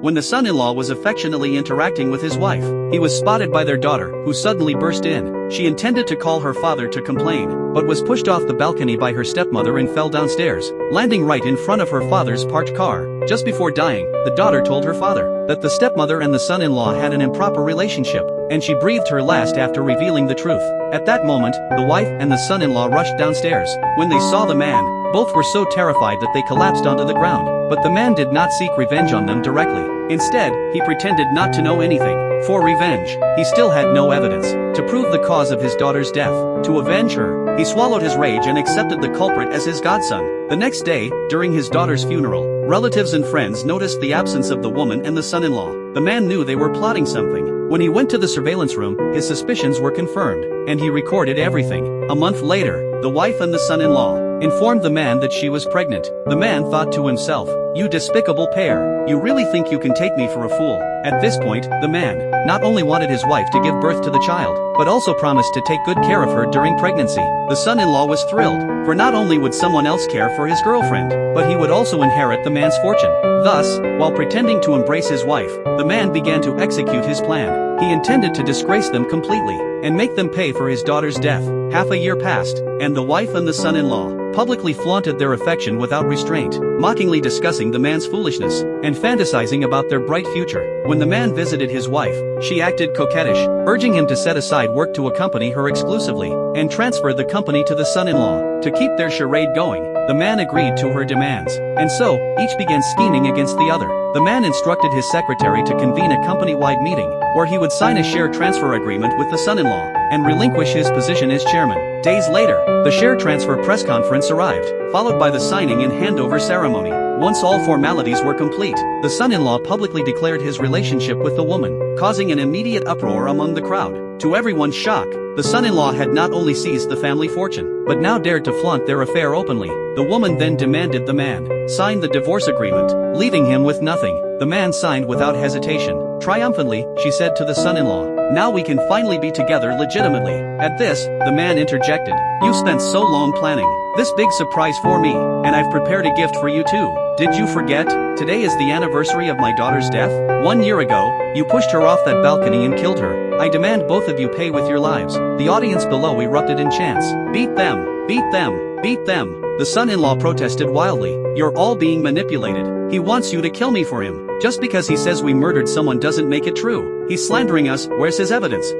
when the son-in-law was affectionately interacting with his wife. He was spotted by their daughter, who suddenly burst in. She intended to call her father to complain, but was pushed off the balcony by her stepmother and fell downstairs, landing right in front of her father's parked car. Just before dying, the daughter told her father that the stepmother and the son-in-law had an improper relationship, and she breathed her last after revealing the truth. At that moment, the wife and the son-in-law rushed downstairs. When they saw the man, both were so terrified that they collapsed onto the ground. But the man did not seek revenge on them directly. Instead, he pretended not to know anything. For revenge, he still had no evidence to prove the cause of his daughter's death. To avenge her, he swallowed his rage and accepted the culprit as his godson. The next day, during his daughter's funeral, relatives and friends noticed the absence of the woman and the son-in-law. The man knew they were plotting something. When he went to the surveillance room, his suspicions were confirmed, and he recorded everything. A month later, the wife and the son-in-law informed the man that she was pregnant. The man thought to himself, "You despicable pair, you really think you can take me for a fool?" At this point, the man not only wanted his wife to give birth to the child, but also promised to take good care of her during pregnancy. The son-in-law was thrilled, for not only would someone else care for his girlfriend, but he would also inherit the man's fortune. Thus, while pretending to embrace his wife, the man began to execute his plan. He intended to disgrace them completely, and make them pay for his daughter's death. Half a year passed, and the wife and the son-in-law publicly flaunted their affection without restraint, mockingly discussing the man's foolishness, and fantasizing about their bright future. When the man visited his wife, she acted coquettish, urging him to set aside work to accompany her exclusively, and transfer the company to the son-in-law. To keep their charade going, the man agreed to her demands, and so, each began scheming against the other. The man instructed his secretary to convene a company-wide meeting, where he would sign a share transfer agreement with the son-in-law, and relinquish his position as chairman. Days later, the share transfer press conference arrived, followed by the signing and handover ceremony. Once all formalities were complete, the son-in-law publicly declared his relationship with the woman, causing an immediate uproar among the crowd. To everyone's shock, the son-in-law had not only seized the family fortune, but now dared to flaunt their affair openly. The woman then demanded the man sign the divorce agreement, leaving him with nothing. The man signed without hesitation. Triumphantly, she said to the son-in-law, "Now we can finally be together legitimately." At this, the man interjected, "You spent so long planning this big surprise for me, and I've prepared a gift for you too. Did you forget? Today is the anniversary of my daughter's death. 1 year ago, you pushed her off that balcony and killed her. I demand both of you pay with your lives." The audience below erupted in chants. "Beat them! Beat them! Beat them!" The son-in-law protested wildly. "You're all being manipulated. He wants you to kill me for him. Just because he says we murdered someone doesn't make it true. He's slandering us. Where's his evidence?"